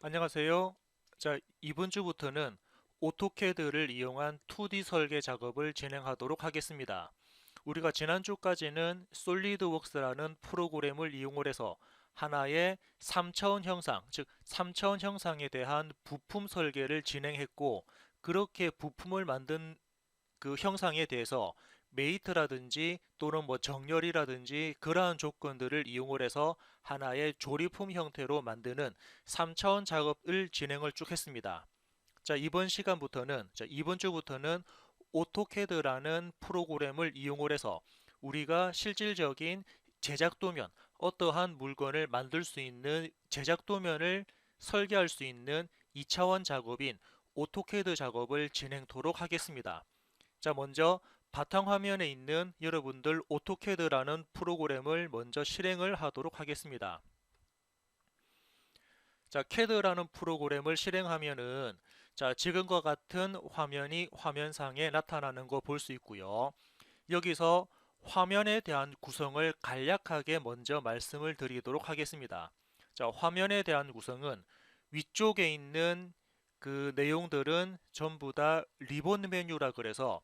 안녕하세요. 자, 이번 주부터는 오토캐드를 이용한 2D 설계 작업을 진행하도록 하겠습니다. 우리가 지난주까지는 솔리드웍스라는 프로그램을 이용을 해서 하나의 3차원 형상, 즉 3차원 형상에 대한 부품 설계를 진행했고, 그렇게 부품을 만든 그 형상에 대해서 메이트라든지 또는 뭐 정렬이라든지 그러한 조건들을 이용을 해서 하나의 조립품 형태로 만드는 3차원 작업을 진행을 쭉 했습니다. 자, 이번 주부터는 오토캐드라는 프로그램을 이용을 해서 우리가 실질적인 제작 도면, 어떠한 물건을 만들 수 있는 제작 도면을 설계할 수 있는 2차원 작업인 오토캐드 작업을 진행토록 하겠습니다. 자, 먼저 바탕화면에 있는 여러분들 오토캐드라는 프로그램을 먼저 실행을 하도록 하겠습니다. 자, 캐드라는 프로그램을 실행하면은 자, 지금과 같은 화면이 화면상에 나타나는 거 볼 수 있고요. 여기서 화면에 대한 구성을 간략하게 먼저 말씀을 드리도록 하겠습니다. 자, 화면에 대한 구성은 위쪽에 있는 그 내용들은 전부 다 리본 메뉴라 그래서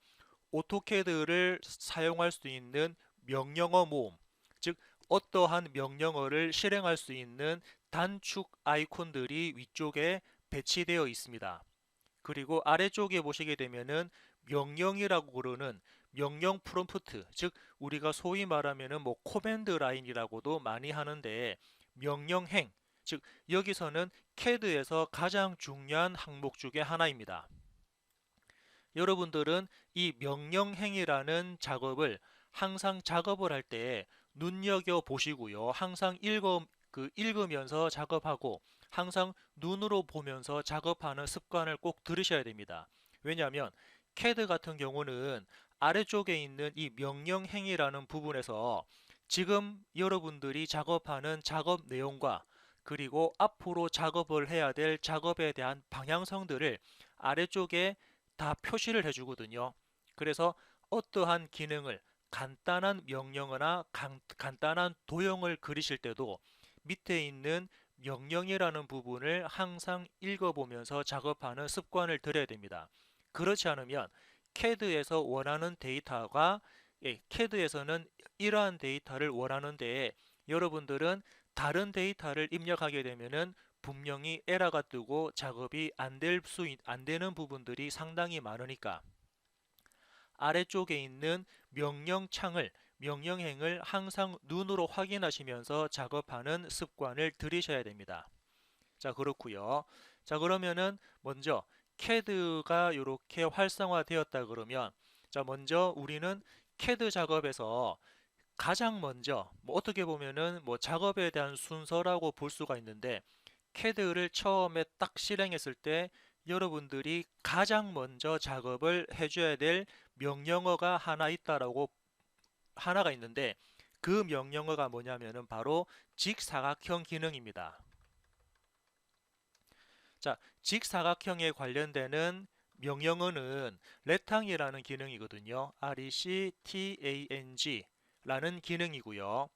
오토캐드를 사용할 수 있는 명령어 모음, 즉 어떠한 명령어를 실행할 수 있는 단축 아이콘들이 위쪽에 배치되어 있습니다. 그리고 아래쪽에 보시게 되면은 명령이라고 부르는 명령 프롬프트, 즉 우리가 소위 말하면은 뭐 코맨드 라인이라고도 많이 하는데 명령행, 즉 여기서는 CAD에서 가장 중요한 항목 중에 하나입니다. 여러분들은 이 명령행이라는 작업을 항상 작업을 할 때 눈여겨 보시고요. 항상 읽으면서 작업하고 항상 눈으로 보면서 작업하는 습관을 꼭 들으셔야 됩니다. 왜냐하면 CAD 같은 경우는 아래쪽에 있는 이 명령행이라는 부분에서 지금 여러분들이 작업하는 작업 내용과 그리고 앞으로 작업을 해야 될 작업에 대한 방향성들을 아래쪽에 다 표시를 해주거든요. 그래서 어떠한 기능을 간단한 명령어나 간단한 도형을 그리실 때도 밑에 있는 명령이라는 부분을 항상 읽어보면서 작업하는 습관을 들여야 됩니다. 그렇지 않으면 CAD에서 원하는 데이터가 CAD에서는 이러한 데이터를 원하는데 여러분들은 다른 데이터를 입력하게 되면은 분명히 에러가 뜨고 작업이 안 되는 부분들이 상당히 많으니까 아래쪽에 있는 명령행을 항상 눈으로 확인하시면서 작업하는 습관을 들이셔야 됩니다. 자, 그렇고요. 자, 그러면은 먼저 CAD가 이렇게 활성화되었다 그러면 자, 먼저 우리는 CAD 작업에서 가장 먼저 뭐 어떻게 보면은 뭐 작업에 대한 순서라고 볼 수가 있는데 CAD를 처음에 딱 실행했을 때 여러분들이 가장 먼저 작업을 해줘야 될 명령어가 하나가 있는데 그 명령어가 뭐냐면은 바로 직사각형 기능입니다. 자, 직사각형에 관련되는 명령어는 레탕이라는 기능이거든요. RECTANG 라는 기능이고요.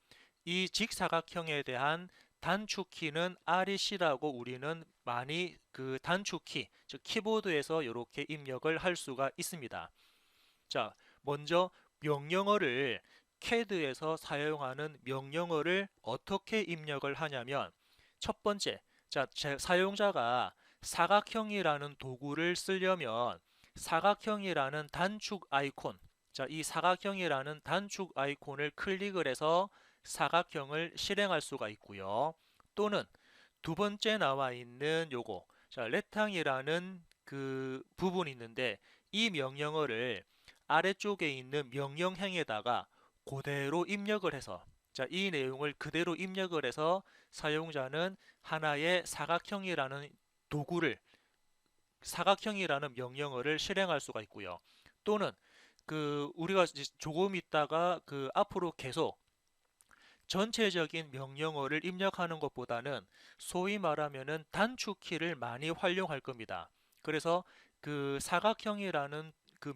이 직사각형에 대한 단축키는 REC라고 우리는 많이 그 단축키, 즉 키보드에서 이렇게 입력을 할 수가 있습니다. 자, 먼저 명령어를 CAD에서 사용하는 명령어를 어떻게 입력을 하냐면 첫 번째, 자, 사용자가 사각형이라는 도구를 쓰려면 사각형이라는 단축 아이콘, 자, 이 사각형이라는 단축 아이콘을 클릭을 해서 사각형을 실행할 수가 있고요. 또는 두 번째 나와 있는 요거, 자, 레탕이라는 그 부분이 있는데 이 명령어를 아래쪽에 있는 명령행에다가 그대로 입력을 해서 자, 이 내용을 그대로 입력을 해서 사용자는 하나의 도구를 사각형이라는 명령어를 실행할 수가 있고요. 또는 그 우리가 조금 있다가 그 앞으로 계속 전체적인 명령어를 입력하는 것보다는 소위 말하면은 단축키를 많이 활용할 겁니다. 그래서 그 사각형이라는 그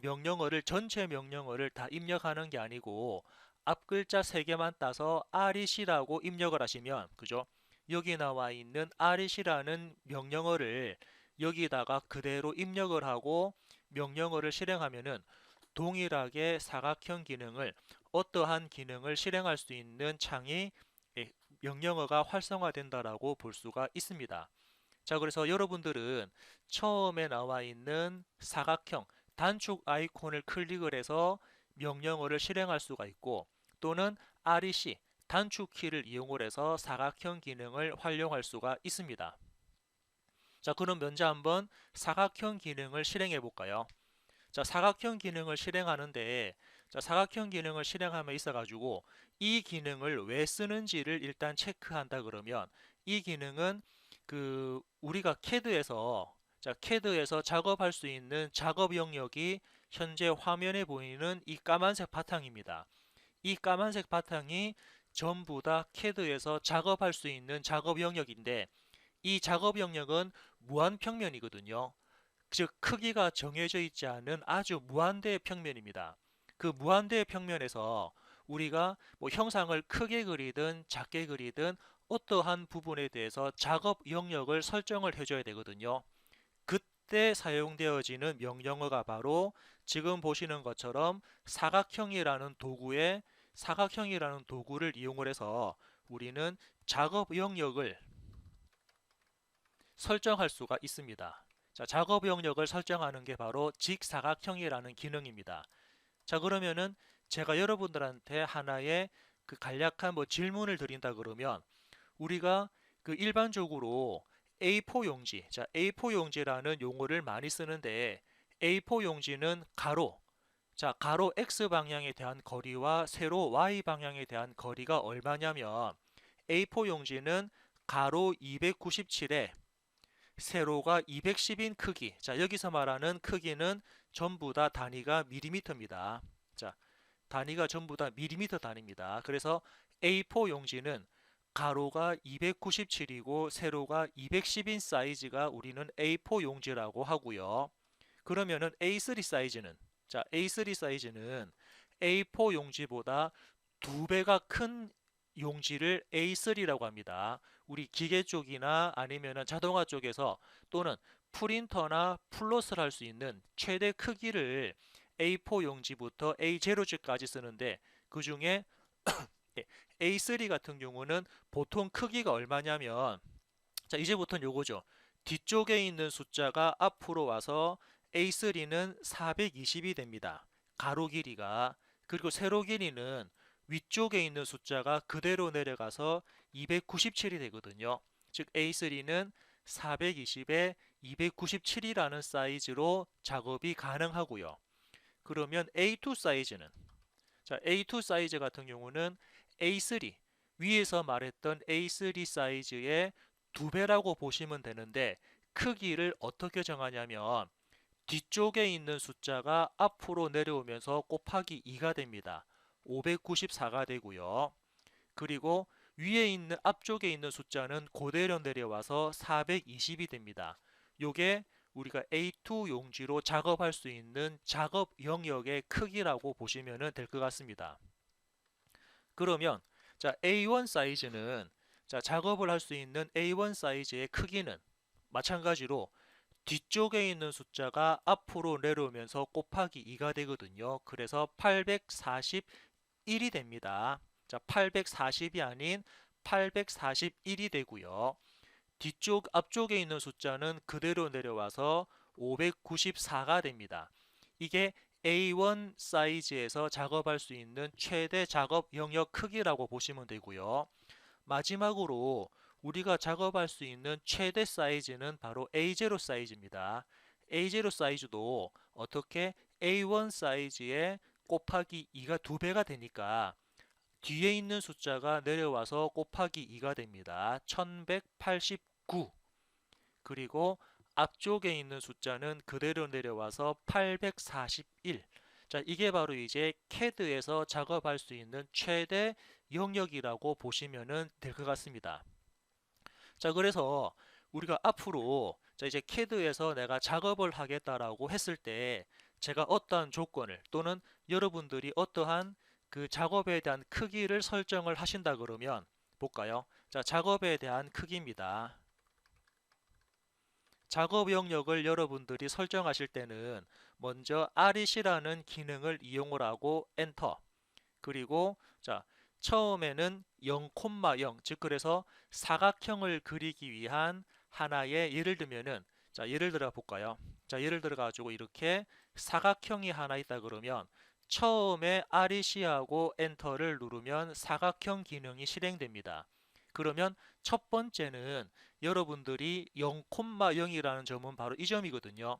전체 명령어를 다 입력하는 게 아니고 앞 글자 3개만 따서 REC라고 입력을 하시면 그죠? 여기 나와 있는 REC라는 명령어를 여기다가 그대로 입력을 하고 명령어를 실행하면은 동일하게 사각형 기능을 어떠한 기능을 실행할 수 있는 창이 명령어가 활성화된다라고 볼 수가 있습니다. 자, 그래서 여러분들은 처음에 나와 있는 사각형 단축 아이콘을 클릭을 해서 명령어를 실행할 수가 있고 또는 REC 단축 키를 이용을 해서 사각형 기능을 활용할 수가 있습니다. 자, 그럼 먼저 한번 사각형 기능을 실행해 볼까요? 자, 사각형 기능을 실행하는데 자, 사각형 기능을 실행함에 있어 가지고 이 기능을 왜 쓰는지를 일단 체크한다 그러면 이 기능은 우리가 CAD에서 작업할 수 있는 작업 영역이 현재 화면에 보이는 이 까만색 바탕입니다. 이 까만색 바탕이 전부 다 CAD에서 작업할 수 있는 작업 영역인데 이 작업 영역은 무한평면이거든요. 즉 크기가 정해져 있지 않은 아주 무한대의 평면입니다. 그 무한대의 평면에서 우리가 뭐 형상을 크게 그리든 작게 그리든 어떠한 부분에 대해서 작업 영역을 설정을 해줘야 되거든요. 그때 사용되어지는 명령어가 바로 지금 보시는 것처럼 사각형이라는 도구를 이용을 해서 우리는 작업 영역을 설정할 수가 있습니다. 자, 작업 영역을 설정하는 게 바로 직사각형이라는 기능입니다. 자, 그러면은 제가 여러분들한테 하나의 간략한 질문을 드린다 그러면 우리가 일반적으로 A4 용지, 자, A4 용지라는 용어를 많이 쓰는데 A4 용지는 가로 X 방향에 대한 거리와 세로 Y 방향에 대한 거리가 얼마냐면 A4 용지는 가로 297에 세로가 210인 크기. 자, 여기서 말하는 크기는 전부 다 단위가 밀리미터입니다. 자, 단위가 전부 다 밀리미터 단위입니다. 그래서 A4 용지는 가로가 297이고 세로가 210인 사이즈가 우리는 A4 용지라고 하고요. 그러면은 A3 사이즈는 A4 용지보다 2배가 큰 용지를 A3라고 합니다. 우리 기계 쪽이나 아니면은 자동화 쪽에서 또는 프린터나 플롯을 할 수 있는 최대 크기를 A4 용지부터 A0지까지 쓰는데 그 중에 A3 같은 경우는 보통 크기가 얼마냐면 자, 이제부터는 요거죠. 뒤쪽에 있는 숫자가 앞으로 와서 A3는 420이 됩니다. 가로 길이가. 그리고 세로 길이는 위쪽에 있는 숫자가 그대로 내려가서 297이 되거든요. 즉 A3는 420에 297이라는 사이즈로 작업이 가능하고요. 그러면 A2 사이즈 같은 경우는 A3 위에서 말했던 A3 사이즈의 2배라고 보시면 되는데 크기를 어떻게 정하냐면 뒤쪽에 있는 숫자가 앞으로 내려오면서 곱하기 2가 됩니다. 594가 되고요. 그리고 앞쪽에 있는 숫자는 그대로 내려와서 420이 됩니다. 요게 우리가 A2 용지로 작업할 수 있는 작업 영역의 크기라고 보시면 될 것 같습니다. 그러면 자, A1 사이즈는 작업을 할 수 있는 A1 사이즈의 크기는 마찬가지로 뒤쪽에 있는 숫자가 앞으로 내려오면서 곱하기 2가 되거든요. 그래서 841이 됩니다. 자, 840이 아닌 841이 되고요. 앞쪽에 있는 숫자는 그대로 내려와서 594가 됩니다. 이게 A1 사이즈에서 작업할 수 있는 최대 작업 영역 크기라고 보시면 되고요. 마지막으로 우리가 작업할 수 있는 최대 사이즈는 바로 A0 사이즈입니다. A0 사이즈도 어떻게 A1 사이즈에 곱하기 2가 2배가 되니까 뒤에 있는 숫자가 내려와서 곱하기 2가 됩니다. 1189. 그리고 앞쪽에 있는 숫자는 그대로 내려와서 841. 자, 이게 바로 이제 CAD에서 작업할 수 있는 최대 영역이라고 보시면 될 것 같습니다. 자, 그래서 우리가 앞으로 이제 CAD에서 내가 작업을 하겠다라고 했을 때 제가 어떠한 조건을 또는 여러분들이 어떠한 그 작업에 대한 크기를 설정을 하신다 그러면 볼까요? 자, 작업에 대한 크기입니다. 작업 영역을 여러분들이 설정하실 때는 먼저 REC라는 기능을 이용을 하고 엔터. 그리고 자, 처음에는 0,0, 즉 그래서 사각형을 그리기 위한 하나의 예를 들면은 자, 예를 들어 볼까요? 자, 예를 들어 가지고 이렇게 사각형이 하나 있다 그러면 처음에 REC하고 엔터를 누르면 사각형 기능이 실행됩니다. 그러면 첫 번째는 여러분들이 0,0이라는 점은 바로 이 점이거든요.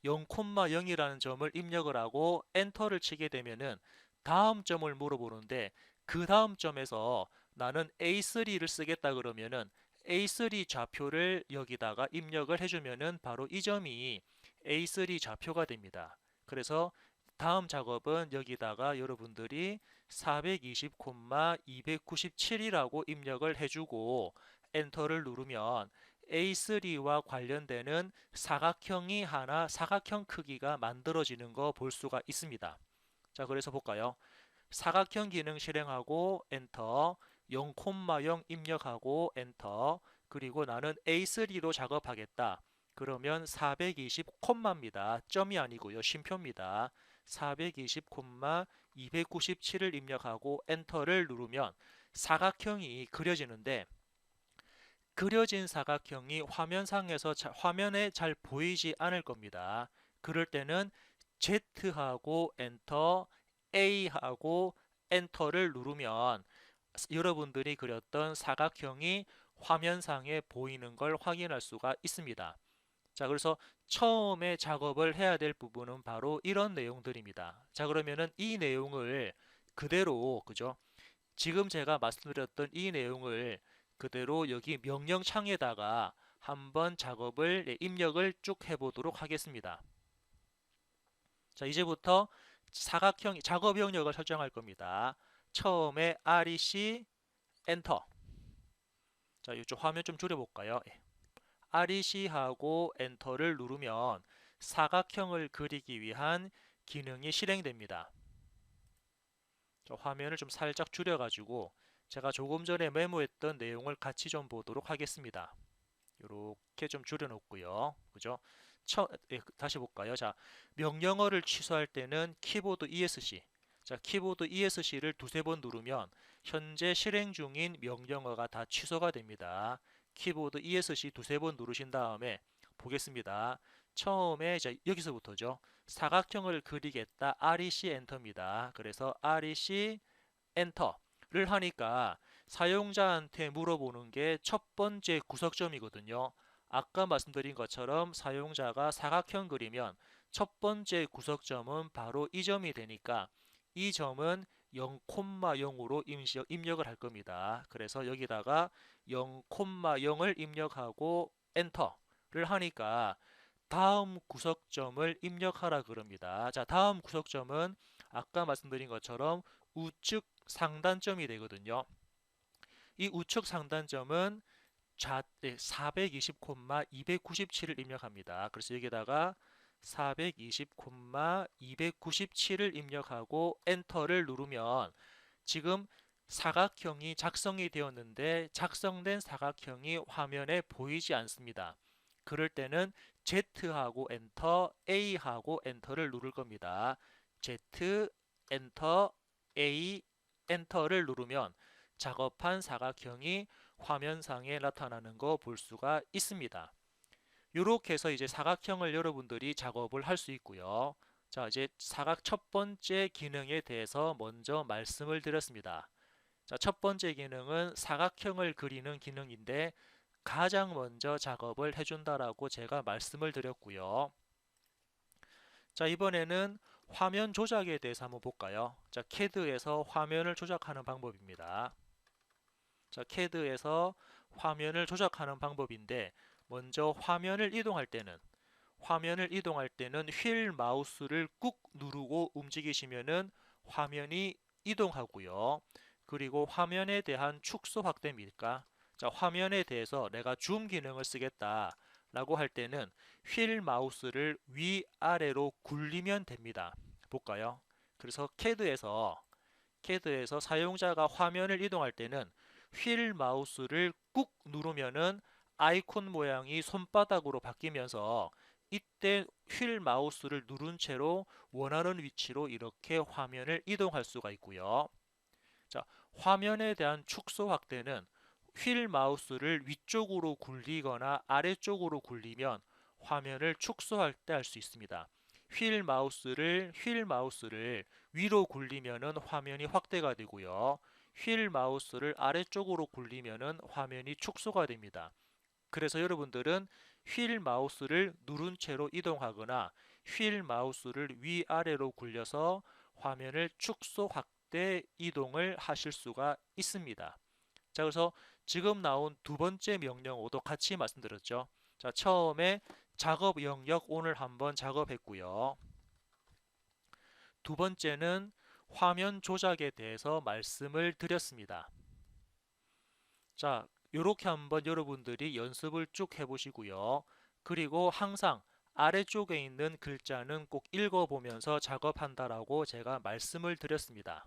0,0이라는 점을 입력을 하고 엔터를 치게 되면은 다음 점을 물어보는데 그 다음 점에서 나는 A3를 쓰겠다 그러면은 A3 좌표를 여기다가 입력을 해주면은 바로 이 점이 A3 좌표가 됩니다. 그래서 다음 작업은 여기다가 여러분들이 420,297이라고 입력을 해주고 엔터를 누르면 A3와 관련되는 사각형이 하나 사각형 크기가 만들어지는 거 볼 수가 있습니다. 자, 그래서 볼까요? 사각형 기능 실행하고 엔터, 0,0 입력하고 엔터, 그리고 나는 A3로 작업하겠다. 그러면 420, 입니다. 점이 아니고요. 쉼표입니다. 420, 297을 입력하고 엔터를 누르면 사각형이 그려지는데 그려진 사각형이 화면에 잘 보이지 않을 겁니다. 그럴 때는 Z하고 엔터, A하고 엔터를 누르면 여러분들이 그렸던 사각형이 화면상에 보이는 걸 확인할 수가 있습니다. 자, 그래서 처음에 작업을 해야 될 부분은 바로 이런 내용들입니다. 자, 그러면은 이 내용을 그대로, 그죠? 지금 제가 말씀드렸던 이 내용을 그대로 여기 명령창에다가 한번 작업을 입력을 쭉 해보도록 하겠습니다. 자, 이제부터 사각형 작업 영역을 설정할 겁니다. 처음에 REC 엔터. 자, 이쪽 화면 좀 줄여볼까요? REC하고 엔터를 누르면 사각형을 그리기 위한 기능이 실행됩니다. 화면을 좀 살짝 줄여가지고 제가 조금 전에 메모했던 내용을 같이 좀 보도록 하겠습니다. 이렇게 좀 줄여놓고요. 그죠? 다시 볼까요? 자, 명령어를 취소할 때는 키보드 ESC. 자, 키보드 ESC를 두세 번 누르면 현재 실행 중인 명령어가 다 취소가 됩니다. 키보드 ESC 두세 번 누르신 다음에 보겠습니다. 처음에 이제 여기서부터죠. 사각형을 그리겠다. REC 엔터입니다. 그래서 REC 엔터를 하니까 사용자한테 물어보는 게 첫 번째 구석점이거든요. 아까 말씀드린 것처럼 사용자가 사각형 그리면 첫 번째 구석점은 바로 이 점이 되니까 이 점은 0,0으로 입력을 할 겁니다. 그래서 여기다가 0,0을 입력하고 엔터를 하니까 다음 구석점을 입력하라 그럽니다. 자, 다음 구석점은 아까 말씀드린 것처럼 우측 상단점이 되거든요. 이 우측 상단점은 420, 297을 입력합니다. 그래서 여기다가 420, 297을 입력하고 엔터를 누르면 지금 사각형이 작성이 되었는데 작성된 사각형이 화면에 보이지 않습니다. 그럴 때는 Z하고 엔터, A하고 엔터를 누를 겁니다. Z, 엔터, A, 엔터를 누르면 작업한 사각형이 화면상에 나타나는 거 볼 수가 있습니다. 이렇게 해서 이제 사각형을 여러분들이 작업을 할 수 있고요. 자, 이제 사각 첫 번째 기능에 대해서 먼저 말씀을 드렸습니다. 자, 첫 번째 기능은 사각형을 그리는 기능인데 가장 먼저 작업을 해준다라고 제가 말씀을 드렸고요. 자, 이번에는 화면 조작에 대해서 한번 볼까요? 자, CAD에서 화면을 조작하는 방법입니다. 자, CAD에서 화면을 조작하는 방법인데 먼저 화면을 이동할 때는 휠 마우스를 꾹 누르고 움직이시면은 화면이 이동하고요. 그리고 화면에 대한 축소 확대입니까? 자, 화면에 대해서 내가 줌 기능을 쓰겠다 라고 할 때는 휠 마우스를 위아래로 굴리면 됩니다. 볼까요? 그래서 CAD에서 사용자가 화면을 이동할 때는 휠 마우스를 꾹 누르면은 아이콘 모양이 손바닥으로 바뀌면서 이때 휠 마우스를 누른 채로 원하는 위치로 이렇게 화면을 이동할 수가 있고요. 자, 화면에 대한 축소 확대는 휠 마우스를 위쪽으로 굴리거나 아래쪽으로 굴리면 화면을 축소할 때 할 수 있습니다. 휠 마우스를 위로 굴리면은 화면이 확대가 되고요. 휠 마우스를 아래쪽으로 굴리면은 화면이 축소가 됩니다. 그래서 여러분들은 휠 마우스를 누른 채로 이동하거나 휠 마우스를 위아래로 굴려서 화면을 축소, 확대, 이동을 하실 수가 있습니다. 자, 그래서 지금 나온 두 번째 명령어도 같이 말씀드렸죠. 자, 처음에 작업 영역 오늘 한번 작업했고요. 두 번째는 화면 조작에 대해서 말씀을 드렸습니다. 자, 이렇게 한번 여러분들이 연습을 쭉 해보시고요. 그리고 항상 아래쪽에 있는 글자는 꼭 읽어보면서 작업한다라고 제가 말씀을 드렸습니다.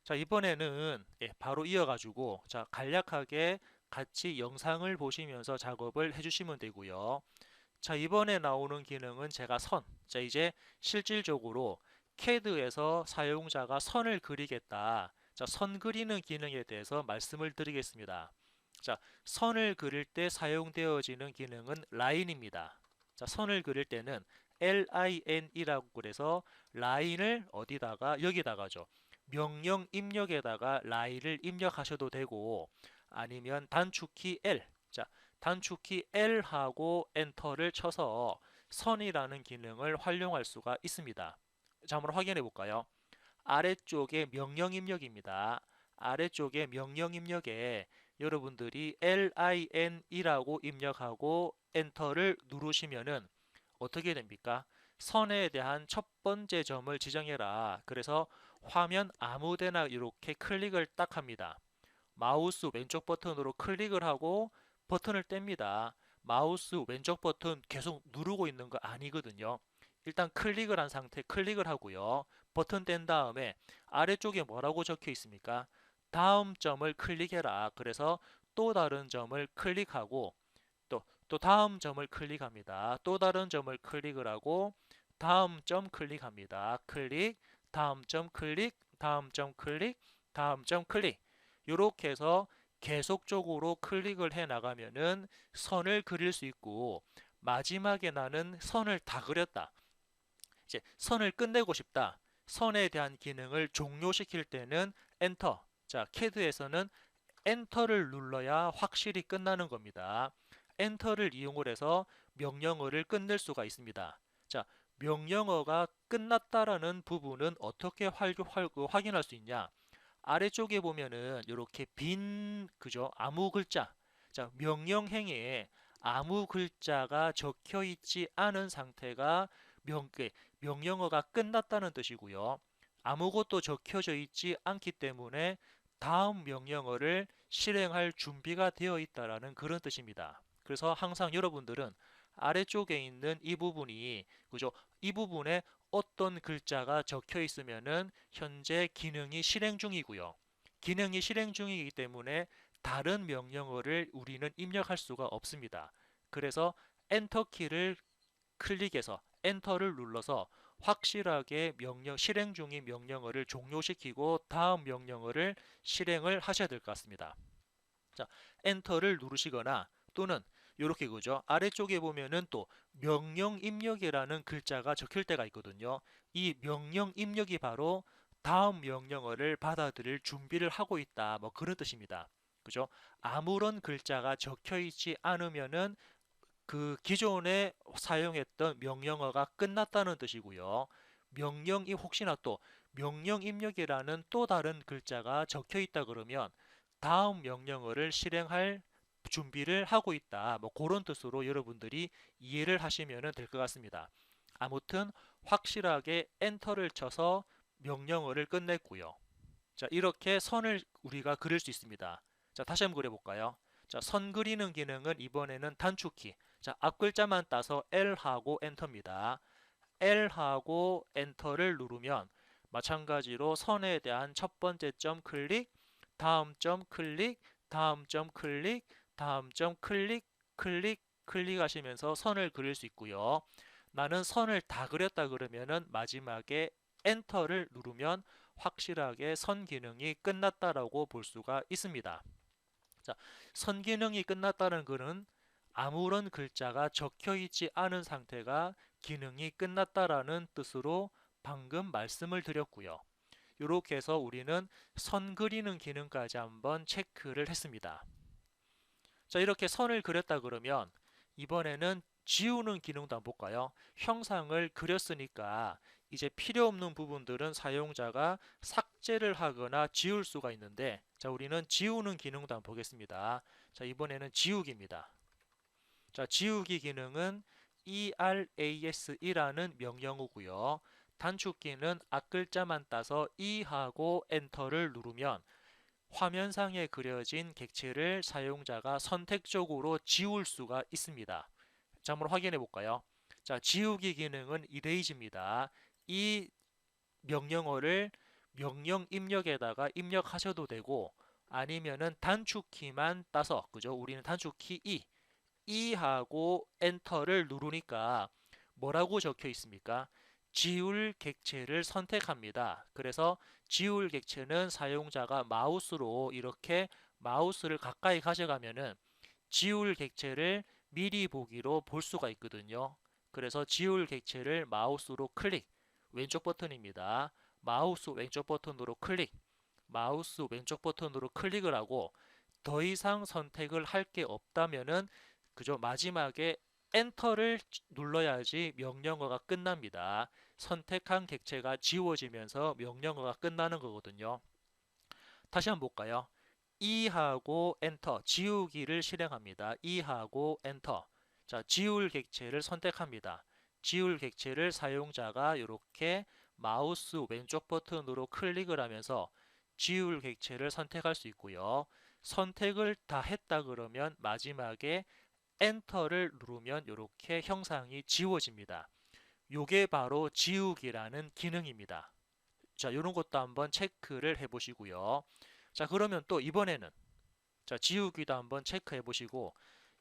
자, 이번에는 바로 이어가지고 자, 간략하게 같이 영상을 보시면서 작업을 해주시면 되고요. 자, 이번에 나오는 기능은 제가 자, 이제 실질적으로 CAD에서 사용자가 선을 그리겠다. 자, 선 그리는 기능에 대해서 말씀을 드리겠습니다. 자, 선을 그릴 때 사용되어지는 기능은 라인입니다. 자, 선을 그릴 때는 LIN이라고 그래서 라인을 어디다가 여기다가죠. 명령 입력에다가 라인을 입력하셔도 되고 아니면 단축키 L. 자, 단축키 L하고 엔터를 쳐서 선이라는 기능을 활용할 수가 있습니다. 자, 한번 확인해 볼까요? 아래쪽에 명령 입력입니다. 아래쪽에 명령 입력에 여러분들이 LIN이라고 입력하고 엔터를 누르시면은 어떻게 됩니까? 선에 대한 첫 번째 점을 지정해라. 그래서 화면 아무데나 이렇게 클릭을 딱 합니다. 마우스 왼쪽 버튼으로 클릭을 하고 버튼을 뗍니다. 마우스 왼쪽 버튼 계속 누르고 있는 거 아니거든요. 일단 클릭을 한 상태 클릭을 하고요. 버튼 뗀 다음에 아래쪽에 뭐라고 적혀 있습니까? 다음 점을 클릭해라. 그래서 또 다른 점을 클릭하고 또 다음 점을 클릭합니다. 또 다른 점을 클릭을 하고 다음 점 클릭합니다. 클릭, 다음 점 클릭, 다음 점 클릭, 다음 점 클릭. 이렇게 해서 계속적으로 클릭을 해 나가면은 선을 그릴 수 있고 마지막에 나는 선을 다 그렸다. 이제 선을 끝내고 싶다. 선에 대한 기능을 종료시킬 때는 엔터. 자, CAD에서는 엔터를 눌러야 확실히 끝나는 겁니다. 엔터를 이용을 해서 명령어를 끝낼 수가 있습니다. 자, 명령어가 끝났다라는 부분은 어떻게 확인할 수 있냐? 아래쪽에 보면은 이렇게 그죠? 아무 글자. 자, 명령행에 아무 글자가 적혀 있지 않은 상태가 명령어가 끝났다는 뜻이고요. 아무것도 적혀져 있지 않기 때문에 다음 명령어를 실행할 준비가 되어 있다라는 그런 뜻입니다. 그래서 항상 여러분들은 아래쪽에 있는 이 부분이 그죠? 이 부분에 어떤 글자가 적혀 있으면은 현재 기능이 실행 중이고요. 기능이 실행 중이기 때문에 다른 명령어를 우리는 입력할 수가 없습니다. 그래서 엔터 키를 클릭해서 엔터를 눌러서 확실하게 실행 중인 명령어를 종료시키고 다음 명령어를 실행을 하셔야 될 것 같습니다. 자, 엔터를 누르시거나 또는 이렇게 그죠? 아래쪽에 보면은 또 명령 입력이라는 글자가 적힐 때가 있거든요. 이 명령 입력이 바로 다음 명령어를 받아들일 준비를 하고 있다. 뭐 그런 뜻입니다. 그죠? 아무런 글자가 적혀 있지 않으면은 그 기존에 사용했던 명령어가 끝났다는 뜻이고요. 명령이 혹시나 또 명령 입력이라는 또 다른 글자가 적혀 있다 그러면 다음 명령어를 실행할 준비를 하고 있다. 뭐 그런 뜻으로 여러분들이 이해를 하시면 될 것 같습니다. 아무튼 확실하게 엔터를 쳐서 명령어를 끝냈고요. 자, 이렇게 선을 우리가 그릴 수 있습니다. 자, 다시 한번 그려볼까요? 자, 선 그리는 기능은 이번에는 단축키. 자, 앞 글자만 따서 L하고 엔터입니다. L하고 엔터를 누르면 마찬가지로 선에 대한 첫 번째 점 클릭, 다음 점 클릭, 다음 점 클릭, 다음 점 클릭, 클릭, 클릭하시면서 선을 그릴 수 있고요. 나는 선을 다 그렸다 그러면은 마지막에 엔터를 누르면 확실하게 선 기능이 끝났다라고 볼 수가 있습니다. 자, 선 기능이 끝났다는 것은 아무런 글자가 적혀 있지 않은 상태가 기능이 끝났다라는 뜻으로 방금 말씀을 드렸고요. 이렇게 해서 우리는 선 그리는 기능까지 한번 체크를 했습니다. 자, 이렇게 선을 그렸다 그러면 이번에는 지우는 기능도 한번 볼까요? 형상을 그렸으니까 이제 필요 없는 부분들은 사용자가 삭제를 하거나 지울 수가 있는데, 자, 우리는 지우는 기능도 한번 보겠습니다. 자, 이번에는 지우기입니다. 자, 지우기 기능은 ERAS이라는 명령어고요. 단축키는 앞글자만 따서 E 하고 엔터를 누르면 화면상에 그려진 객체를 사용자가 선택적으로 지울 수가 있습니다. 자, 한번 확인해 볼까요? 자, 지우기 기능은 이레이즈입니다. 이 명령어를 명령 입력에다가 입력하셔도 되고, 아니면은 단축키만 따서, 그죠? 우리는 단축키 E하고 엔터를 누르니까 뭐라고 적혀 있습니까? 지울 객체를 선택합니다. 그래서 지울 객체는 사용자가 마우스로 이렇게 마우스를 가까이 가져가면은 지울 객체를 미리 보기로 볼 수가 있거든요. 그래서 지울 객체를 마우스로 클릭, 왼쪽 버튼입니다. 마우스 왼쪽 버튼으로 클릭, 마우스 왼쪽 버튼으로 클릭을 하고 더 이상 선택을 할 게 없다면은 그저 마지막에 엔터를 눌러야지 명령어가 끝납니다. 선택한 객체가 지워지면서 명령어가 끝나는 거거든요. 다시 한번 볼까요? E하고 엔터, 지우기를 실행합니다. E하고 엔터. 자, 지울 객체를 선택합니다. 지울 객체를 사용자가 이렇게 마우스 왼쪽 버튼으로 클릭을 하면서 지울 객체를 선택할 수 있고요. 선택을 다 했다 그러면 마지막에 엔터를 누르면 이렇게 형상이 지워집니다. 요게 바로 지우기라는 기능입니다. 자, 이런 것도 한번 체크를 해 보시고요. 자, 그러면 또 이번에는 자, 지우기도 한번 체크해 보시고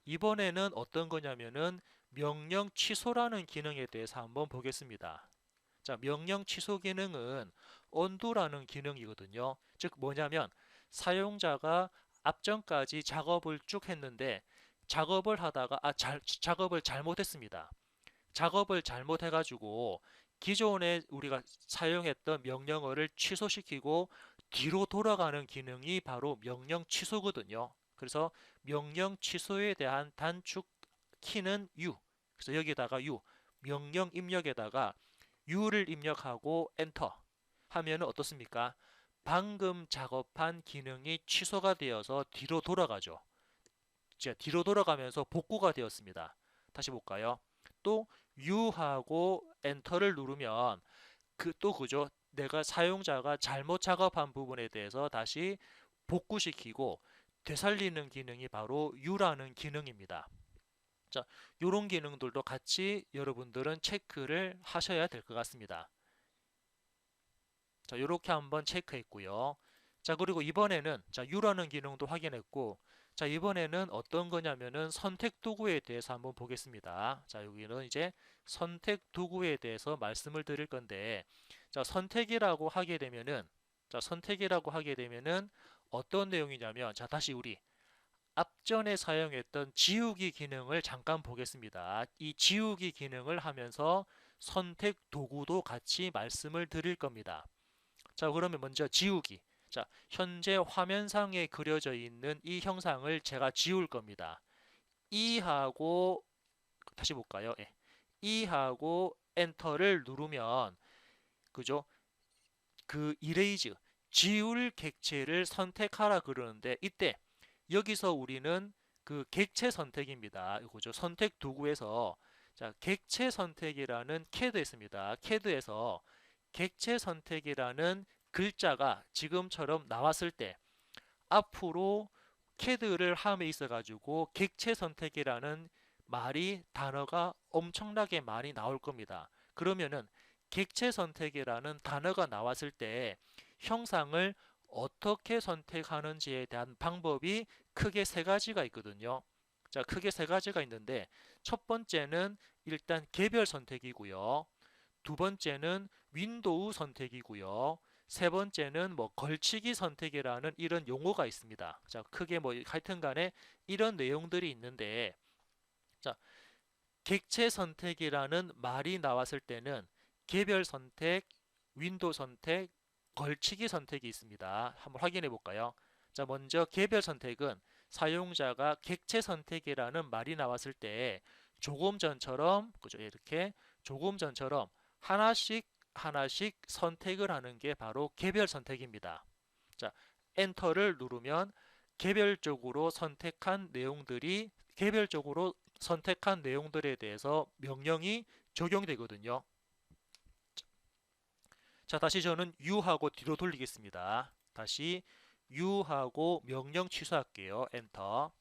이번에는 어떤 거냐면은 명령 취소라는 기능에 대해서 한번 보겠습니다. 자, 명령 취소 기능은 언두라는 기능이거든요. 즉 뭐냐면 사용자가 앞전까지 작업을 쭉 했는데 작업을 하다가 작업을 잘못했습니다. 작업을 잘못해가지고 기존에 우리가 사용했던 명령어를 취소시키고 뒤로 돌아가는 기능이 바로 명령 취소거든요. 그래서 명령 취소에 대한 단축 키는 U. 그래서 여기다가 U, 명령 입력에다가 U를 입력하고 엔터 하면 어떻습니까? 방금 작업한 기능이 취소가 되어서 뒤로 돌아가죠. 이제 뒤로 돌아가면서 복구가 되었습니다. 다시 볼까요? 또 U하고 엔터를 누르면 그죠? 내가 사용자가 잘못 작업한 부분에 대해서 다시 복구시키고 되살리는 기능이 바로 U라는 기능입니다. 자, 이런 기능들도 같이 여러분들은 체크를 하셔야 될 것 같습니다. 자, 이렇게 한번 체크했고요. 자, 그리고 이번에는 자, U라는 기능도 확인했고, 자, 이번에는 어떤 거냐면은 선택 도구에 대해서 한번 보겠습니다. 자, 여기는 이제 선택 도구에 대해서 말씀을 드릴 건데, 자, 선택이라고 하게 되면은 어떤 내용이냐면, 자, 다시 우리 앞전에 사용했던 지우기 기능을 잠깐 보겠습니다. 이 지우기 기능을 하면서 선택 도구도 같이 말씀을 드릴 겁니다. 자, 그러면 먼저 지우기. 자, 현재 화면상에 그려져 있는 이 형상을 제가 지울 겁니다. E하고 다시 볼까요? 예. E하고 엔터를 누르면 그죠? 그 이레이즈 지울 객체를 선택하라 그러는데 이때 여기서 우리는 그 객체 선택입니다. 이거죠. 선택 도구에서 자, 객체 선택이라는 캐드에 있습니다. 캐드에서 객체 선택이라는 글자가 지금처럼 나왔을 때 앞으로 캐드를 함에 있어 가지고 객체 선택이라는 단어가 엄청나게 많이 나올 겁니다. 그러면은 객체 선택이라는 단어가 나왔을 때 형상을 어떻게 선택하는지에 대한 방법이 크게 세 가지가 있거든요. 자, 크게 세 가지가 있는데 첫 번째는 일단 개별 선택이고요. 두 번째는 윈도우 선택이고요. 세 번째는 뭐 걸치기 선택이라는 이런 용어가 있습니다. 자, 크게 뭐 하여튼 간에 이런 내용들이 있는데 자, 객체 선택이라는 말이 나왔을 때는 개별 선택, 윈도우 선택, 걸치기 선택이 있습니다. 한번 확인해 볼까요? 자, 먼저 개별 선택은 사용자가 객체 선택이라는 말이 나왔을 때 조금 전처럼 그죠? 이렇게 조금 전처럼 하나씩 하나씩 선택을 하는 게 바로 개별 선택입니다. 자, 엔터를 누르면 개별적으로 선택한 내용들이 개별적으로 선택한 내용들에 대해서 명령이 적용되거든요. 자, 다시 저는 U하고 뒤로 돌리겠습니다. 다시 U하고 명령 취소할게요. 엔터.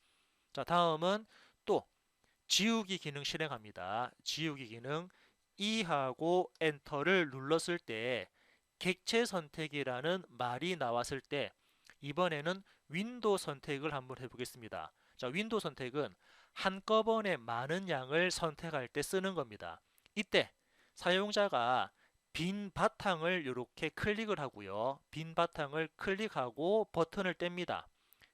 자, 다음은 또 지우기 기능 실행합니다. 지우기 기능 E하고 엔터를 눌렀을 때 객체 선택이라는 말이 나왔을 때 이번에는 윈도우 선택을 한번 해보겠습니다. 자, 윈도우 선택은 한꺼번에 많은 양을 선택할 때 쓰는 겁니다. 이때 사용자가 빈 바탕을 이렇게 클릭을 하고요. 빈 바탕을 클릭하고 버튼을 뗍니다.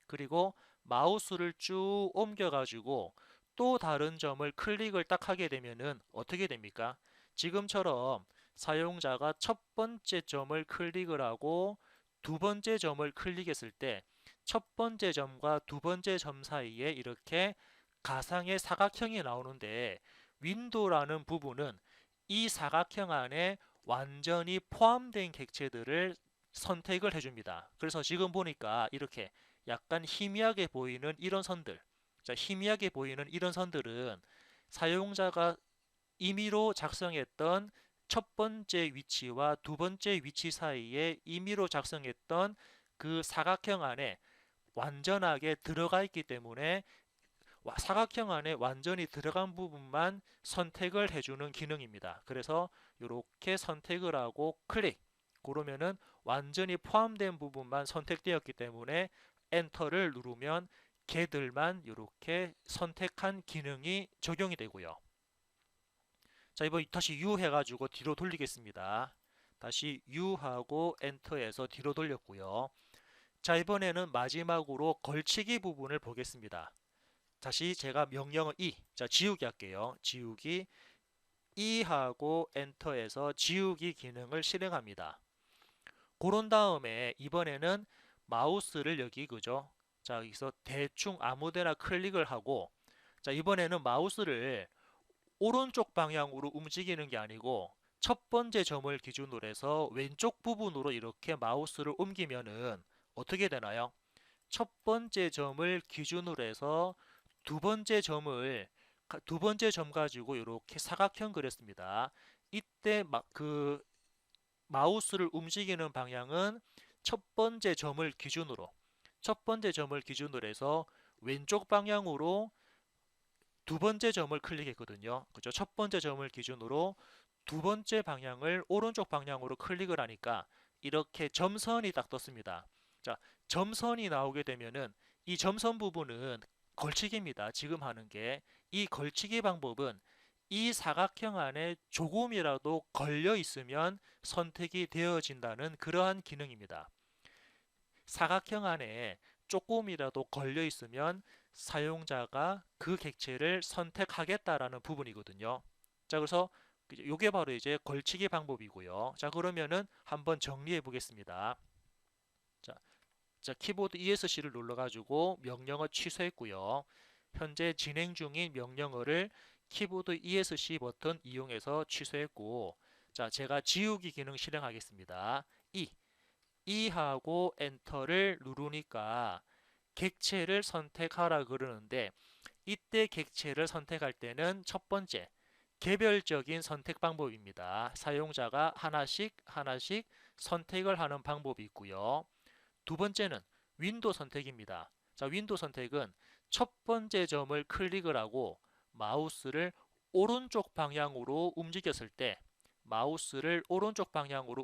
그리고 마우스를 쭉 옮겨가지고 또 다른 점을 클릭을 딱 하게 되면은 어떻게 됩니까? 지금처럼 사용자가 첫 번째 점을 클릭을 하고 두 번째 점을 클릭했을 때 첫 번째 점과 두 번째 점 사이에 이렇게 가상의 사각형이 나오는데 윈도우라는 부분은 이 사각형 안에 완전히 포함된 객체들을 선택을 해줍니다. 그래서 지금 보니까 이렇게 약간 희미하게 보이는 이런 선들, 자, 희미하게 보이는 이런 선들은 사용자가 임의로 작성했던 첫 번째 위치와 두 번째 위치 사이에 임의로 작성했던 그 사각형 안에 완전하게 들어가 있기 때문에 사각형 안에 완전히 들어간 부분만 선택을 해주는 기능입니다. 그래서 이렇게 선택을 하고 클릭 그러면은 완전히 포함된 부분만 선택되었기 때문에 엔터를 누르면 걔들만 이렇게 선택한 기능이 적용이 되고요. 자, 이번 다시 U 해가지고 뒤로 돌리겠습니다. 다시 U 하고 엔터해서 뒤로 돌렸고요. 자, 이번에는 마지막으로 걸치기 부분을 보겠습니다. 다시 제가 명령어 E, 자, 지우기 할게요. 지우기 E 하고 엔터해서 지우기 기능을 실행합니다. 그런 다음에 이번에는 마우스를 여기 그죠? 자, 여기서 대충 아무데나 클릭을 하고 자, 이번에는 마우스를 오른쪽 방향으로 움직이는 게 아니고 첫 번째 점을 기준으로 해서 왼쪽 부분으로 이렇게 마우스를 옮기면은 어떻게 되나요? 첫 번째 점을 기준으로 해서 두 번째 점 가지고 이렇게 사각형 그렸습니다. 이때 그 마우스를 움직이는 방향은 첫 번째 점을 기준으로 해서 왼쪽 방향으로 두 번째 점을 클릭했거든요. 그죠? 첫 번째 점을 기준으로 두 번째 방향을 오른쪽 방향으로 클릭을 하니까 이렇게 점선이 딱 떴습니다. 자, 점선이 나오게 되면은 이 점선 부분은 걸치기입니다. 지금 하는 게. 이 걸치기 방법은 이 사각형 안에 조금이라도 걸려 있으면 선택이 되어진다는 그러한 기능입니다. 사각형 안에 조금이라도 걸려 있으면 사용자가 그 객체를 선택하겠다라는 부분이거든요. 자, 그래서 이게 바로 이제 걸치기 방법이고요. 자, 그러면은 한번 정리해 보겠습니다. 자, 키보드 ESC를 눌러가지고 명령어 취소했고요. 현재 진행 중인 명령어를 키보드 ESC 버튼 이용해서 취소했고, 자, 제가 지우기 기능 실행하겠습니다. E하고 엔터를 누르니까 객체를 선택하라 그러는데 이때 객체를 선택할 때는 첫 번째 개별적인 선택 방법입니다. 사용자가 하나씩 하나씩 선택을 하는 방법이 있고요. 두 번째는 윈도우 선택입니다. 자, 윈도우 선택은 첫 번째 점을 클릭을 하고 마우스를 오른쪽 방향으로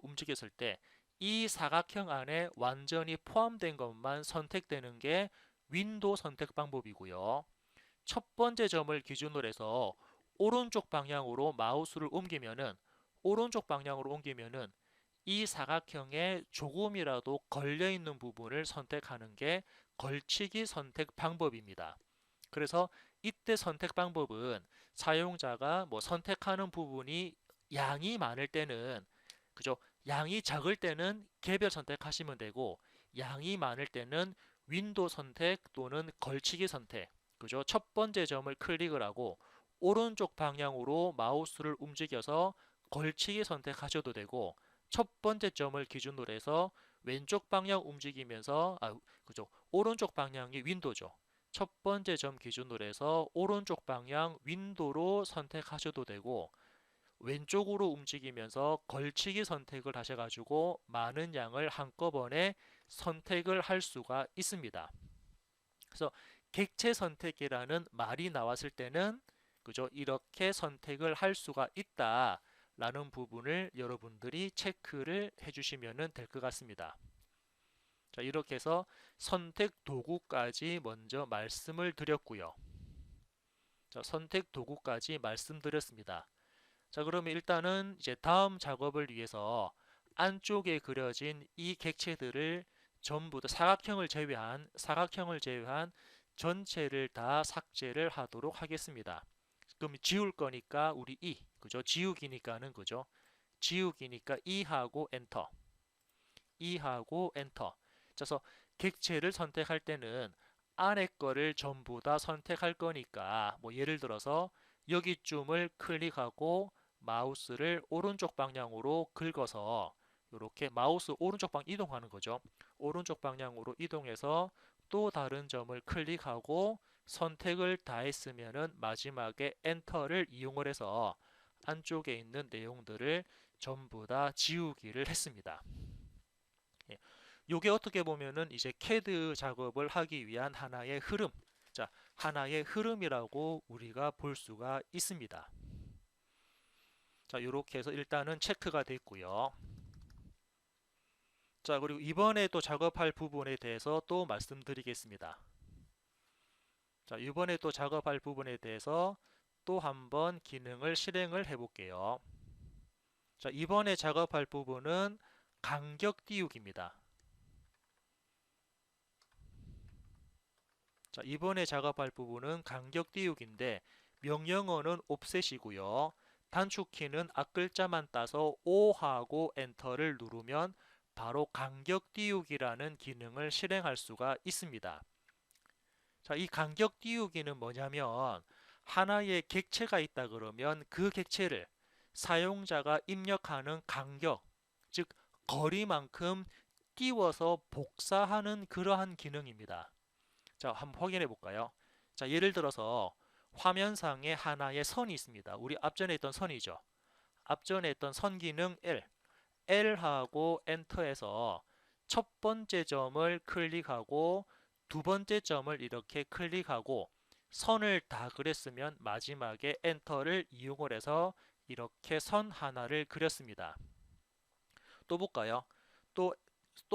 움직였을 때 이 사각형 안에 완전히 포함된 것만 선택되는 게 윈도우 선택 방법이고요. 첫 번째 점을 기준으로 해서 오른쪽 방향으로 마우스를 옮기면은 이 사각형에 조금이라도 걸려 있는 부분을 선택하는 게 걸치기 선택 방법입니다. 그래서 이때 선택 방법은 사용자가 뭐 선택하는 부분이 양이 많을 때는, 그죠? 양이 적을 때는 개별 선택하시면 되고, 양이 많을 때는 윈도우 선택 또는 걸치기 선택, 그죠? 첫 번째 점을 클릭을 하고 오른쪽 방향으로 마우스를 움직여서 걸치기 선택하셔도 되고, 첫 번째 점을 기준으로 해서 왼쪽 방향 움직이면서, 그죠? 오른쪽 방향이 윈도우죠. 첫 번째 점 기준으로 해서 오른쪽 방향 윈도우로 선택하셔도 되고, 왼쪽으로 움직이면서 걸치기 선택을 하셔가지고 많은 양을 한꺼번에 선택을 할 수가 있습니다. 그래서 객체 선택이라는 말이 나왔을 때는, 그죠? 이렇게 선택을 할 수가 있다 라는 부분을 여러분들이 체크를 해주시면 될 것 같습니다. 자, 이렇게 해서 선택 도구까지 먼저 말씀을 드렸고요. 자, 선택 도구까지 말씀드렸습니다. 자, 그러면 일단은 이제 다음 작업을 위해서 안쪽에 그려진 이 객체들을 전부 다 사각형을 제외한 전체를 다 삭제를 하도록 하겠습니다. 그럼 지울 거니까 우리 그죠? 지우기니까는, 그죠? 지우기니까 하고 엔터. 하고 엔터. 그래서 객체를 선택할 때는 안에 거를 전부 다 선택할 거니까, 뭐 예를 들어서 여기쯤을 클릭하고 마우스를 오른쪽 방향으로 긁어서 이렇게 마우스 오른쪽 방 이동하는 거죠. 오른쪽 방향으로 이동해서 또 다른 점을 클릭하고 선택을 다 했으면은 마지막에 엔터를 이용을 해서 안쪽에 있는 내용들을 전부 다 지우기를 했습니다. 예. 요게 어떻게 보면은 이제 CAD 작업을 하기 위한 하나의 흐름, 자, 하나의 흐름이라고 우리가 볼 수가 있습니다. 자, 이렇게 해서 일단은 체크가 됐고요. 자, 그리고 이번에 또 작업할 부분에 대해서 또 말씀드리겠습니다. 자, 이번에 또 작업할 부분에 대해서 또 한번 기능을 실행을 해 볼게요. 자, 이번에 작업할 부분은 간격 띄우기입니다. 자, 이번에 작업할 부분은 간격 띄우기인데 명령어는 옵셋이고요. 단축키는 앞글자만 따서 O 하고 엔터를 누르면 바로 간격 띄우기라는 기능을 실행할 수가 있습니다. 자, 이 간격 띄우기는 뭐냐면 하나의 객체가 있다 그러면 그 객체를 사용자가 입력하는 간격, 즉 거리만큼 띄워서 복사하는 그러한 기능입니다. 자, 한번 확인해 볼까요? 자, 예를 들어서 화면상에 하나의 선이 있습니다. 우리 앞전에 했던 선이죠. 앞전에 했던 선 기능 L하고 엔터에서 첫 번째 점을 클릭하고 두 번째 점을 이렇게 클릭하고 선을 다 그렸으면 마지막에 엔터를 이용을 해서 이렇게 선 하나를 그렸습니다. 또 볼까요? 또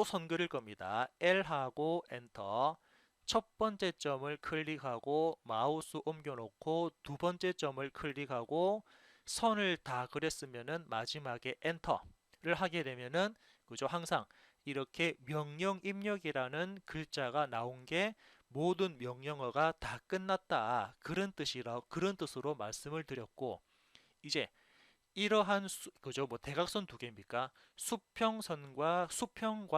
선 그릴 겁니다. L하고 엔터. 첫 번째 점을 클릭하고 마우스 옮겨 놓고 두 번째 점을 클릭하고 선을 다 그렸으면은 마지막에 엔터를 하게 되면은, 그죠? 항상 이렇게 명령 입력이라는 글자가 나온 게 모든 명령어가 다 끝났다, 그런 뜻으로 말씀을 드렸고, 이제 이러한 그죠? 뭐 대각선 두 개입니까? 수평과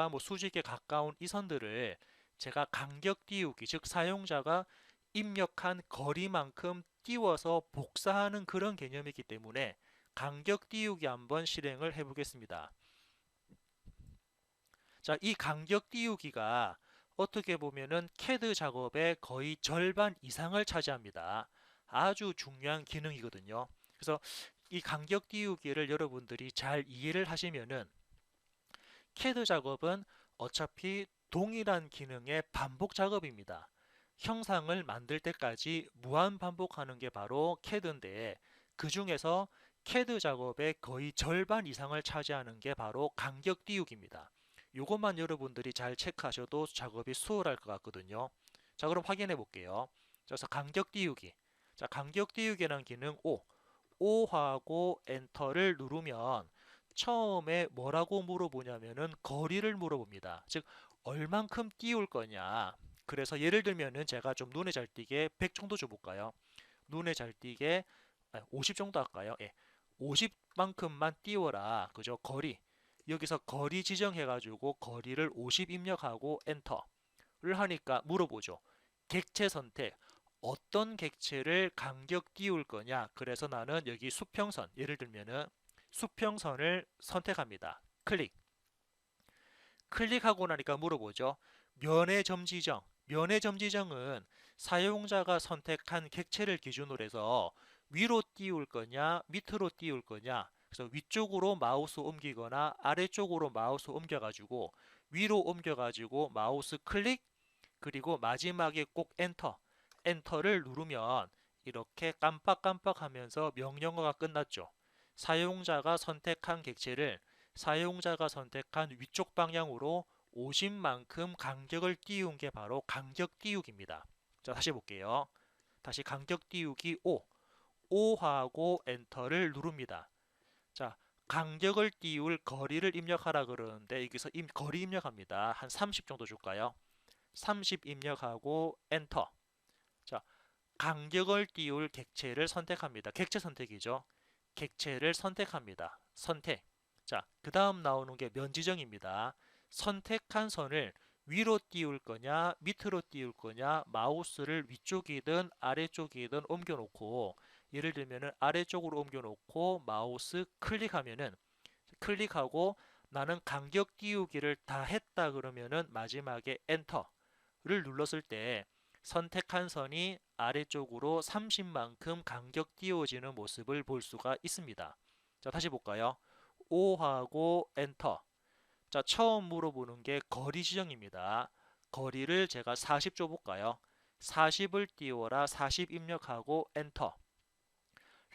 뭐 수직에 가까운 이 선들을 제가 간격 띄우기, 즉 사용자가 입력한 거리만큼 띄워서 복사하는 그런 개념이기 때문에 간격 띄우기 한번 실행을 해 보겠습니다. 자, 이 간격 띄우기가 어떻게 보면은 CAD 작업의 거의 절반 이상을 차지합니다. 아주 중요한 기능이거든요. 그래서 이 간격 띄우기를 여러분들이 잘 이해를 하시면은 CAD 작업은 어차피 동일한 기능의 반복 작업입니다. 형상을 만들 때까지 무한 반복하는 게 바로 CAD인데, 그 중에서 CAD 작업의 거의 절반 이상을 차지하는 게 바로 간격 띄우기입니다. 이것만 여러분들이 잘 체크하셔도 작업이 수월할 것 같거든요. 자, 그럼 확인해 볼게요. 그래서 간격 띄우기. 자, 간격 띄우기라는 기능 5하고 엔터를 누르면 처음에 뭐라고 물어보냐면은 거리를 물어봅니다. 즉, 얼만큼 띄울 거냐. 그래서 예를 들면은 제가 좀 눈에 잘 띄게 100 정도 줘볼까요? 눈에 잘 띄게 50 정도 할까요? 예. 50만큼만 띄워라. 그죠? 거리. 여기서 거리 지정해가지고 거리를 50 입력하고 엔터를 하니까 물어보죠. 객체 선택. 어떤 객체를 간격 띄울 거냐. 그래서 나는 여기 수평선. 예를 들면은 수평선을 선택합니다. 클릭. 클릭하고 나니까 물어보죠. 면의 점 지정. 면의 점 지정은 사용자가 선택한 객체를 기준으로 해서 위로 띄울 거냐, 밑으로 띄울 거냐. 그래서 위쪽으로 마우스 옮기거나 아래쪽으로 마우스 옮겨가지고 위로 옮겨가지고 마우스 클릭 그리고 마지막에 꼭 엔터. 엔터를 누르면 이렇게 깜빡깜빡 하면서 명령어가 끝났죠. 사용자가 선택한 객체를 사용자가 선택한 위쪽 방향으로 50만큼 간격을 띄운 게 바로 간격 띄우기입니다. 자, 다시 볼게요. 다시 간격 띄우기 5하고 엔터를 누릅니다. 자, 간격을 띄울 거리를 입력하라 그러는데 여기서 거리 입력합니다. 한 30 정도 줄까요? 30 입력하고 엔터. 자, 간격을 띄울 객체를 선택합니다. 객체 선택이죠. 객체를 선택합니다. 선택. 자, 그 다음 나오는 게 면 지정입니다. 선택한 선을 위로 띄울 거냐, 밑으로 띄울 거냐, 마우스를 위쪽이든 아래쪽이든 옮겨 놓고, 예를 들면은 아래쪽으로 옮겨 놓고 마우스 클릭하면은, 클릭하고 나는 간격 띄우기를 다 했다 그러면은 마지막에 엔터를 눌렀을 때 선택한 선이 아래쪽으로 30만큼 간격 띄워지는 모습을 볼 수가 있습니다. 자, 다시 볼까요? 5하고 엔터. 자, 처음 물어보는 게 거리 지정입니다. 거리를 제가 40 줘볼까요? 40을 띄워라 40 입력하고 엔터를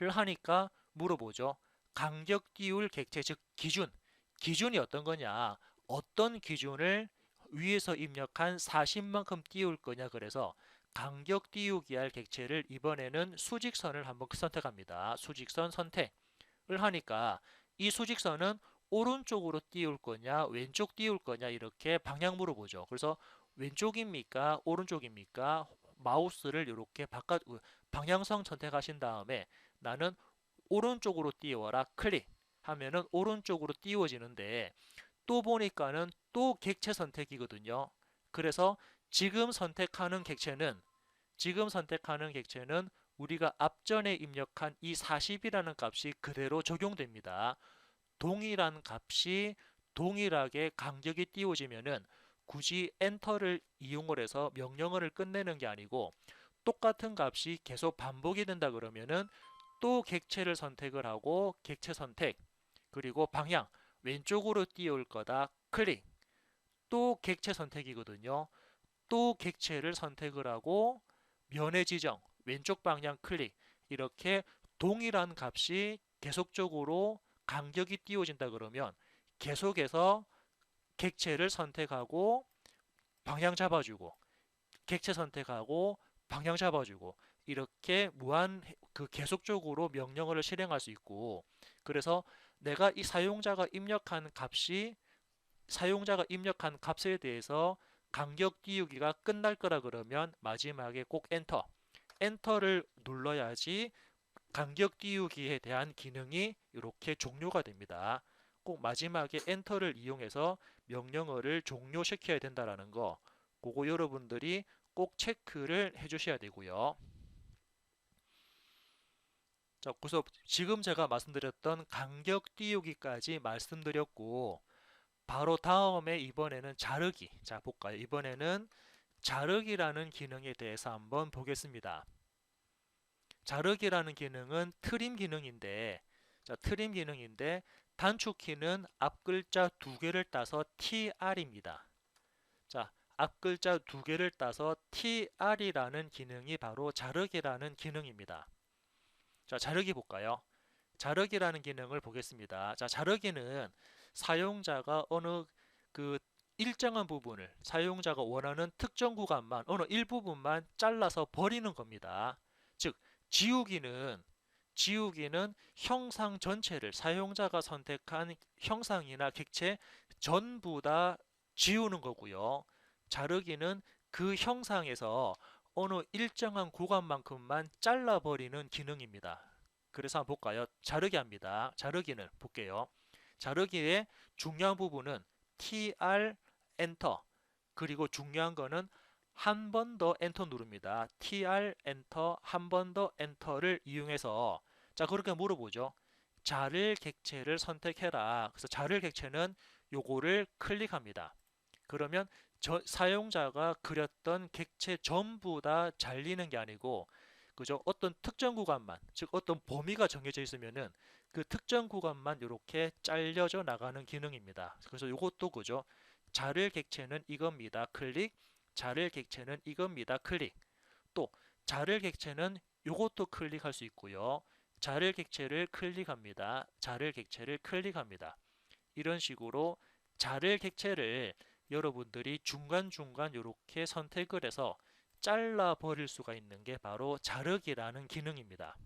하니까 물어보죠. 간격 띄울 객체, 즉 기준. 기준이 어떤 거냐? 어떤 기준을 위에서 입력한 40만큼 띄울 거냐? 그래서 간격 띄우기 할 객체를 이번에는 수직선을 한번 선택합니다. 수직선 선택을 하니까 이 수직선은 오른쪽으로 띄울 거냐, 왼쪽 띄울 거냐 이렇게 방향 물어보죠. 그래서 왼쪽입니까, 오른쪽입니까? 마우스를 이렇게 바깥 방향성 선택하신 다음에 나는 오른쪽으로 띄워라 클릭 하면은 오른쪽으로 띄워지는데 또 보니까는 또 객체 선택이거든요. 그래서 지금 선택하는 객체는 지금 선택하는 객체는 우리가 앞전에 입력한 이 40이라는 값이 그대로 적용됩니다. 동일한 값이 동일하게 간격이 띄워지면은 굳이 엔터를 이용을 해서 명령어를 끝내는 게 아니고 똑같은 값이 계속 반복이 된다 그러면은 또 객체를 선택을 하고 객체 선택 그리고 방향 왼쪽으로 띄울 거다 클릭 또 객체 선택이거든요. 또 객체를 선택을 하고 면의 지정 왼쪽 방향 클릭 이렇게 동일한 값이 계속적으로 간격이 띄워진다 그러면 계속해서 객체를 선택하고 방향 잡아주고 객체 선택하고 방향 잡아주고 이렇게 무한 계속적으로 명령어를 실행할 수 있고 그래서 내가 이 사용자가 입력한 값에 대해서 간격 띄우기가 끝날 거라 그러면 마지막에 꼭 엔터를 눌러야지 간격 띄우기에 대한 기능이 이렇게 종료가 됩니다. 꼭 마지막에 엔터를 이용해서 명령어를 종료시켜야 된다라는 거 그거 여러분들이 꼭 체크를 해 주셔야 되고요. 자, 그래서 지금 제가 말씀드렸던 간격 띄우기까지 말씀드렸고 바로 다음에 이번에는 자르기. 자, 볼까요? 이번에는 자르기라는 기능에 대해서 한번 보겠습니다. 자르기라는 기능은 트림 기능인데, 자, 트림 기능인데 단축키는 앞 글자 두 개를 따서 TR입니다. 자, 앞 글자 두 개를 따서 TR이라는 기능이 바로 자르기라는 기능입니다. 자, 자르기 볼까요? 자르기라는 기능을 보겠습니다. 자, 자르기는 사용자가 어느 그 일정한 부분을 사용자가 원하는 특정 구간만 어느 일부분만 잘라서 버리는 겁니다. 즉, 지우기는 형상 전체를 사용자가 선택한 형상이나 객체 전부 다 지우는 거고요. 자르기는 그 형상에서 어느 일정한 구간만큼만 잘라버리는 기능입니다. 그래서 한번 볼까요? 자르기 합니다. 자르기는 볼게요. 자르기의 중요한 부분은 TR 엔터, 그리고 중요한 거는 한 번 더 엔터 누릅니다. TR 엔터, 한 번 더 엔터를 이용해서, 자, 그렇게 물어보죠. 자를 객체를 선택해라. 그래서 자를 객체는 요거를 클릭합니다. 그러면 사용자가 그렸던 객체 전부 다 잘리는 게 아니고, 그죠? 어떤 특정 구간만, 즉 어떤 범위가 정해져 있으면은 그 특정 구간만 이렇게 잘려져 나가는 기능입니다. 그래서 이것도 그죠? 자를 객체는 이겁니다. 클릭. 자를 객체는 이겁니다. 클릭. 또 자를 객체는 이것도 클릭할 수 있고요. 자를 객체를 클릭합니다. 자를 객체를 클릭합니다. 이런 식으로 자를 객체를 여러분들이 중간중간 이렇게 선택을 해서 잘라 버릴 수가 있는 게 바로 자르기라는 기능입니다.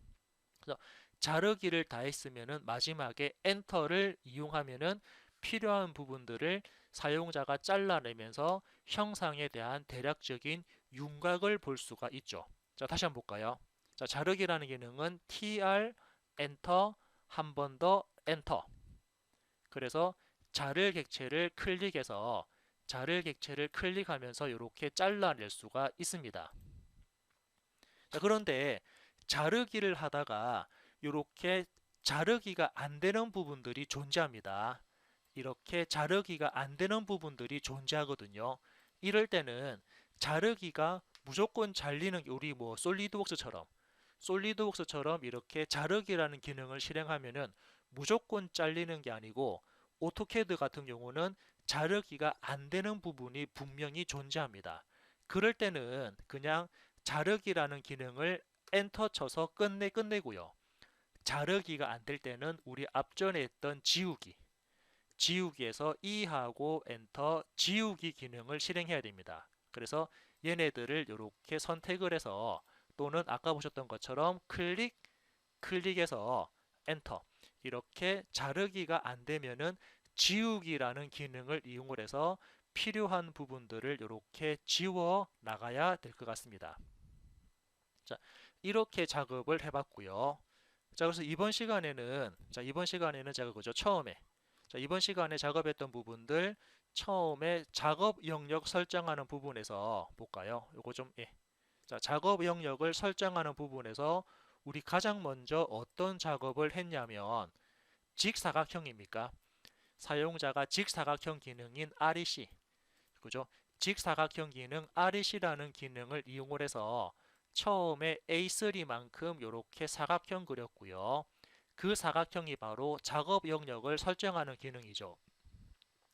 그래서 자르기를 다 했으면은 마지막에 엔터를 이용하면은 필요한 부분들을 사용자가 잘라내면서 형상에 대한 대략적인 윤곽을 볼 수가 있죠. 자, 다시 한번 볼까요? 자, 자르기라는 기능은 TR 엔터, 한 번 더 엔터. 그래서 자를 객체를 클릭해서 자를 객체를 클릭하면서 이렇게 잘라낼 수가 있습니다. 자, 그런데 자르기를 하다가 이렇게 자르기가 안 되는 부분들이 존재합니다. 이렇게 자르기가 안 되는 부분들이 존재하거든요. 이럴 때는 자르기가 무조건 잘리는 게 우리 뭐 솔리드웍스처럼 이렇게 자르기라는 기능을 실행하면은 무조건 잘리는 게 아니고, 오토캐드 같은 경우는 자르기가 안 되는 부분이 분명히 존재합니다. 그럴 때는 그냥 자르기라는 기능을 엔터 쳐서 끝내고요. 자르기가 안 될 때는 우리 앞전에 했던 지우기에서 E하고 엔터 지우기 기능을 실행해야 됩니다. 그래서 얘네들을 이렇게 선택을 해서, 또는 아까 보셨던 것처럼 클릭해서 엔터, 이렇게 자르기가 안 되면은 지우기라는 기능을 이용을 해서 필요한 부분들을 이렇게 지워 나가야 될 것 같습니다. 자, 이렇게 작업을 해봤고요. 자, 그래서 이번 시간에는 제가 그죠, 이번 시간에 작업했던 부분들, 처음에 작업 영역 설정하는 부분에서 볼까요? 요거 좀, 예. 자, 작업 영역을 설정하는 부분에서 우리 가장 먼저 어떤 작업을 했냐면, 직사각형입니까? 사용자가 직사각형 기능인 REC, 그죠? 직사각형 기능 REC라는 기능을 이용을 해서 처음에 A3만큼 이렇게 사각형 그렸고요. 그 사각형이 바로 작업 영역을 설정하는 기능이죠.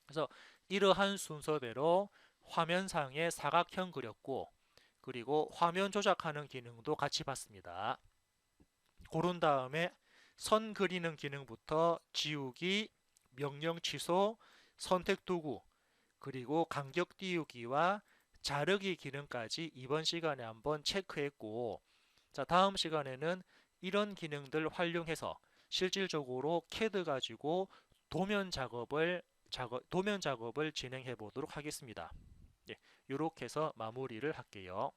그래서 이러한 순서대로 화면상에 사각형 그렸고, 그리고 화면 조작하는 기능도 같이 봤습니다. 고른 다음에 선 그리는 기능부터 지우기, 명령 취소, 선택 도구, 그리고 간격 띄우기와 자르기 기능까지 이번 시간에 한번 체크했고, 자, 다음 시간에는 이런 기능들 활용해서 실질적으로 캐드 가지고 도면 작업을 진행해 보도록 하겠습니다. 예, 이렇게 해서 마무리를 할게요.